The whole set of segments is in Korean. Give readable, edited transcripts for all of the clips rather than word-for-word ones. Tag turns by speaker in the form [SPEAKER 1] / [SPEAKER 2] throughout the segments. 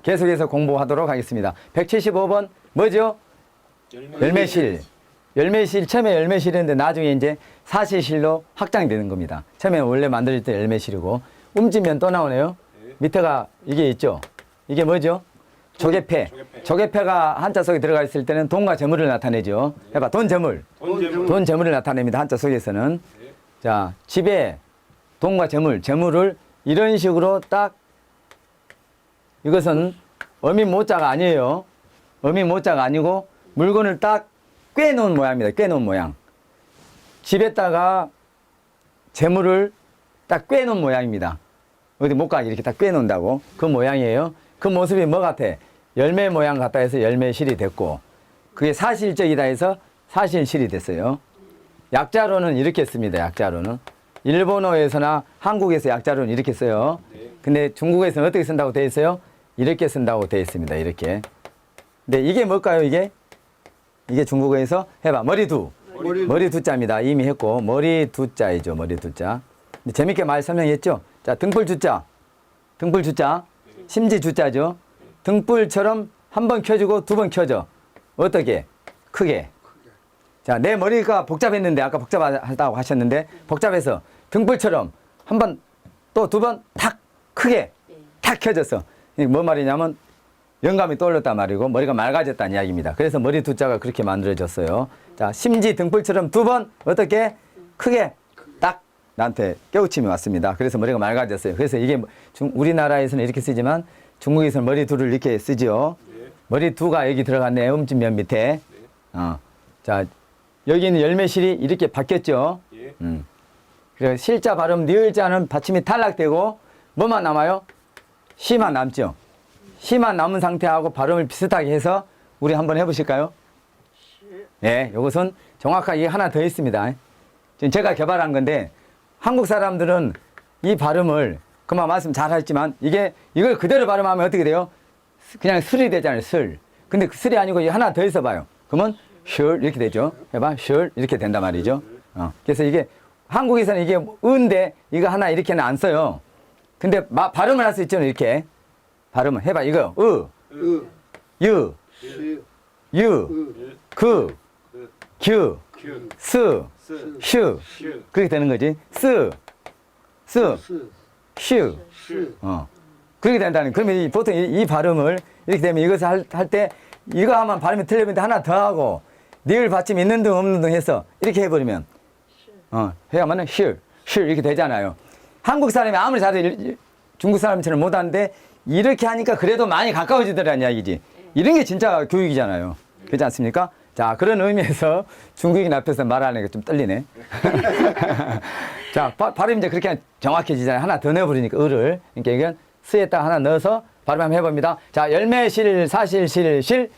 [SPEAKER 1] 계속해서 공부하도록 하겠습니다. 175번 뭐죠? 열매실. 열매실, 처음에 열매실이었는데 나중에 이제 사실실로 확장되는 겁니다. 처음에 원래 만들 때 열매실이고, 움직이면 또 나오네요. 밑에가 이게 있죠? 이게 뭐죠? 조개패. 조개패가 한자 속에 들어가 있을 때는 돈과 재물을 나타내죠. 해봐, 돈, 재물. 돈, 재물을 나타냅니다. 한자 속에서는. 자, 집에 돈과 재물, 재물을 이런 식으로 딱, 이것은 어미 모자가 아니에요. 어미 모자가 아니고 물건을 딱 꿰놓은 모양입니다. 꿰놓은 모양. 집에다가 재물을 딱 꿰놓은 모양입니다. 어디 못 가게 이렇게 딱 꿰놓는다고. 그 모양이에요. 그 모습이 뭐 같아? 열매 모양 같다 해서 열매실이 됐고, 그게 사실적이다 해서 사실실이 됐어요. 약자로는 이렇게 씁니다. 약자로는. 일본어에서나 한국에서 약자로는 이렇게 써요. 근데 중국에서는 어떻게 쓴다고 되어 있어요? 이렇게 쓴다고 되어 있습니다. 이렇게. 근데 이게 뭘까요? 이게 중국어에서 해봐. 머리두. 머리두자입니다. 이미 했고, 머리두자이죠. 머리두자. 재밌게 말 설명했죠? 자, 등불주자. 등불주자. 심지주자죠. 등불처럼 한 번 켜주고 두 번 켜져. 어떻게? 크게. 자, 내 머리가 복잡했는데, 아까 복잡하다고 하셨는데, 복잡해서 등불처럼 한 번, 또 두 번 탁 크게 탁 켜졌어. 이게 뭔 말이냐면 영감이 떠올랐단 말이고 머리가 맑아졌다는 이야기입니다. 그래서 머리 두자가 그렇게 만들어졌어요. 자, 심지 등불처럼 두 번 어떻게 크게 딱 나한테 깨우침이 왔습니다. 그래서 머리가 맑아졌어요. 그래서 이게 우리나라에서는 이렇게 쓰지만 중국에서는 머리 두를 이렇게 쓰죠. 머리 두가 여기 들어갔네. 음짓면 밑에. 자, 여기는 열매실이 이렇게 바뀌었죠. 그래서 실자 발음 니을자는 받침이 탈락되고 뭐만 남아요? 시만 남죠. 시만 남은 상태하고 발음을 비슷하게 해서 우리 한번 해보실까요? 네, 이것은 정확하게 하나 더 있습니다. 지금 제가 개발한 건데 한국 사람들은 이 발음을 그만 말씀 잘 하셨지만 이걸 그대로 발음하면 어떻게 돼요? 그냥 슬이 되잖아요. 슬. 근데 그 슬이 아니고 하나 더 있어봐요. 그러면 슐 이렇게 되죠. 해봐. 슐 이렇게 된단 말이죠. 그래서 이게 한국에서는 이게 은데 이거 하나 이렇게는 안 써요. 근데 발음을 할 수 있잖아요. 이렇게 발음을 해봐. 이거 유, 그, 규, 스, 슈 그렇게 되는 거지. 스, 슈. 그렇게 된다는. 그러면 보통 이 발음을 이렇게 되면 이것을 할 때 이거 하면 발음이 틀리면 하나 더 하고 니을 받침 있는 등 없는 등 해서 이렇게 해버리면 해야만은 슈 이렇게 되잖아요. 한국 사람이 아무리 잘해도 중국 사람처럼 못하는데 이렇게 하니까 그래도 많이 가까워지더라는 이야기지. 이런 게 진짜 교육이잖아요. 그렇지 않습니까? 자, 그런 의미에서 중국인 앞에서 말하는 게 좀 떨리네. 자, 발음이 이제 그렇게 정확해지잖아요. 하나 더 넣어버리니까 을을. 그러니까 이건 스에다 하나 넣어서 발음 한번 해봅니다. 자, 열매실, 사실실, 실.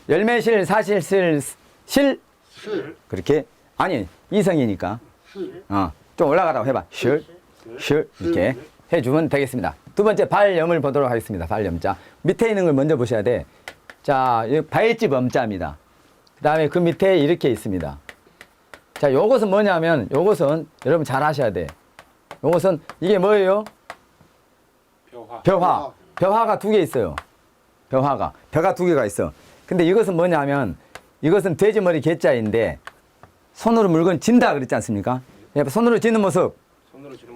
[SPEAKER 1] 열매실, 사실실, 실. 그렇게. 아니, 이성이니까. 좀 올라가라고 해봐. 실. 이렇게 해주면 되겠습니다. 두 번째 발염을 보도록 하겠습니다. 발염자. 밑에 있는 걸 먼저 보셔야 돼. 자, 발집 엄자입니다. 그 다음에 그 밑에 이렇게 있습니다. 자, 요것은 뭐냐면, 요것은 여러분 잘 하셔야 돼. 요것은 이게 뭐예요? 벼화. 벼화가 두 개 있어요. 벼화가. 벼가 두 개가 있어. 근데 이것은 뭐냐면, 이것은 돼지머리 개자인데, 손으로 물건 진다 그랬지 않습니까? 손으로 쥐는 모습.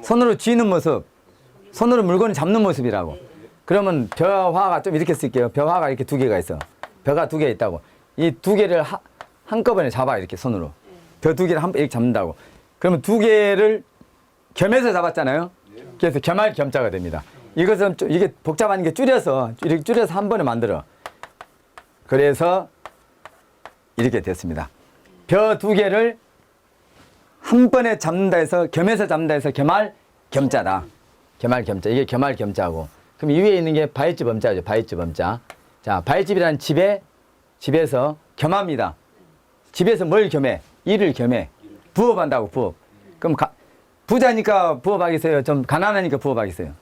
[SPEAKER 1] 손으로 쥐는 모습. 손으로 물건을 잡는 모습이라고. 그러면 벼화가 좀 이렇게 쓸게요. 벼화가 이렇게 두 개가 있어. 벼가 두 개 있다고. 이 두 개를 한꺼번에 잡아, 이렇게 손으로. 벼 두 개를 이렇게 잡는다고. 그러면 두 개를 겸해서 잡았잖아요. 그래서 겸할 겸자가 됩니다. 이것은 이게 복잡한 게 이렇게 줄여서 한 번에 만들어. 그래서 이렇게 됐습니다. 벼 두 개를 한 번에 잡는다 해서 겸해서 잡는다 해서 겸할 겸자다. 겸할 겸자. 이게 겸할 겸자고. 그럼 이 위에 있는 게 바위집 엄자죠. 바위집 엄자. 자, 바위집이라는 집에서 겸합니다. 집에서 뭘 겸해? 일을 겸해. 부업한다고, 부업. 그럼 부자니까 부업하겠어요? 좀 가난하니까 부업하겠어요?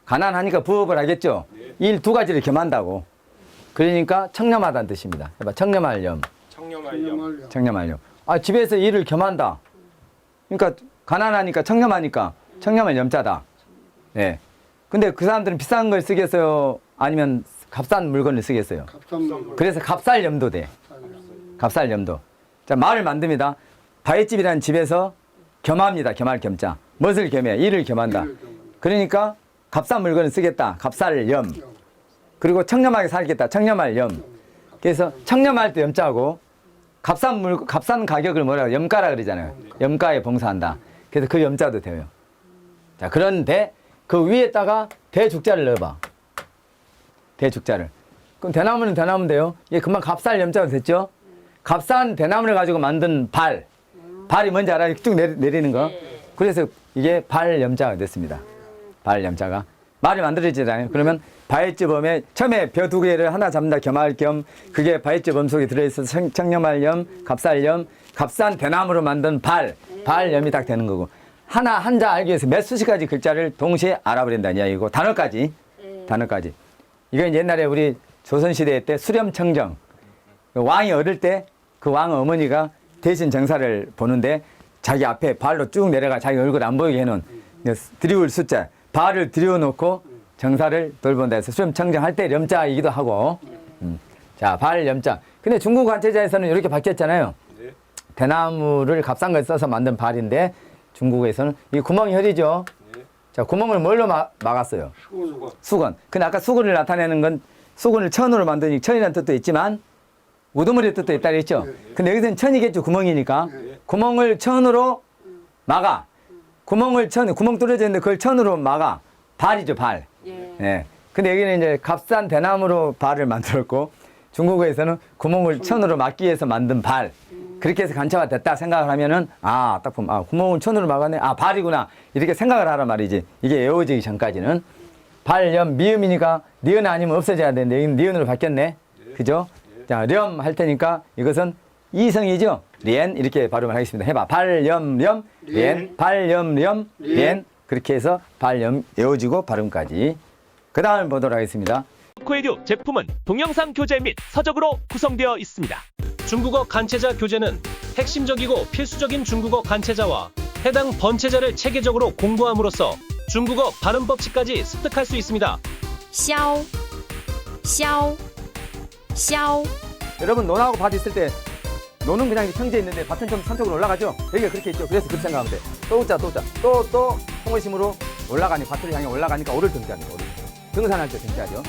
[SPEAKER 1] 가난하니까 부업을 하겠죠? 일 두 가지를 겸한다고. 그러니까 청렴하다는 뜻입니다. 해봐. 청렴할염. 청렴할염. 아, 집에서 일을 겸한다. 그러니까 가난하니까 청렴하니까 청렴할 염자다. 네. 근데 그 사람들은 비싼 걸 쓰겠어요? 아니면 값싼 물건을 쓰겠어요? 그래서 값쌀염도 돼. 값쌀염도. 자, 말을 만듭니다. 바위집이라는 집에서 겸합니다. 겸할 겸자. 무엇을 겸해? 일을 겸한다. 그러니까 값싼 물건을 쓰겠다. 값쌀염. 그리고 청렴하게 살겠다. 청렴할염. 그래서 청렴할 때 염자고 값싼 가격을 뭐라고 염가라 그러잖아요. 염가에 봉사한다. 그래서 그 염자도 돼요. 자, 그런데 그 위에다가 대죽자를 넣어봐. 대죽자를. 그럼 대나무는 대나무인데요. 이게 금방 값쌀 염자가 됐죠? 값싼 대나무를 가지고 만든 발. 발이 뭔지 알아요? 쭉 내리는 거. 그래서 이게 발 염자가 됐습니다. 발 염자가. 말이 만들어지잖아요. 그러면 바위집엄에 처음에 벼 두 개를 하나 잡는다 겸할 겸 그게 바위집엄 속에 들어있어서 청렴할염, 값쌀염, 값싼 대나무로 만든 발염이 딱 되는 거고 하나 한자 알기 위해서 몇 수십 가지 글자를 동시에 알아버린다는 이야기고 단어까지. 이건 옛날에 우리 조선시대 때 수렴청정 왕이 어릴 때 그 왕 어머니가 대신 정사를 보는데 자기 앞에 발로 쭉 내려가 자기 얼굴 안 보이게 해놓은 들이울 숫자 발을 들여놓고 정사를 돌본다 해서 수렴청정할 때 염자이기도 하고 자, 발 염자. 근데 중국 관체자에서는 이렇게 바뀌었잖아요. 대나무를 값싼 걸 써서 만든 발인데 중국에서는 이 구멍이 흐리죠. 자, 구멍을 뭘로 막았어요? 수건. 근데 아까 수건을 나타내는 건 수건을 천으로 만드니 천이라는 뜻도 있지만 우두머리 뜻도 있다 그랬죠. 근데 여기서는 천이겠죠. 구멍이니까. 구멍을 천으로 막아. 구멍 뚫어져 있는데 그걸 천으로 막아. 발이죠, 발. 예. 근데 여기는 이제 값싼 대나무로 발을 만들었고 중국어에서는 구멍을 천으로 막기 위해서 만든 발. 그렇게 해서 간처가 됐다 생각을 하면은 딱 보면 구멍을 천으로 막았네. 발이구나. 이렇게 생각을 하란 말이지. 이게 외워지기 전까지는. 발염 미음이니까 니은 아니면 없어져야 되는데 여기는 니은으로 바뀌었네. 그죠? 자, 렴 할 테니까 이것은 이성이죠. 리엔 이렇게 발음을 하겠습니다. 해봐. 발염렴 리엔 발염렴 리엔 그렇게 해서 발염 외워지고 발음까지. 그 다음 보도록 하겠습니다.
[SPEAKER 2] 코에듀 제품은 동영상 교재 및 서적으로 구성되어 있습니다.
[SPEAKER 3] 중국어 간체자 교재는 핵심적이고 필수적인 중국어 간체자와 해당 번체자를 체계적으로 공부함으로써 중국어 발음 법칙까지 습득할 수 있습니다.
[SPEAKER 4] 消消消
[SPEAKER 1] 여러분 논하고 밭 있을 때 논은 그냥 평지에 있는데 밭은 좀 산쪽으로 올라가죠. 여기가 그렇게 있죠. 그래서 그렇게 생각하면 돼. 또 통호심으로 올라가니 밭을 향해 올라가니까 오를 등자하죠. 등산할 때 등자하죠.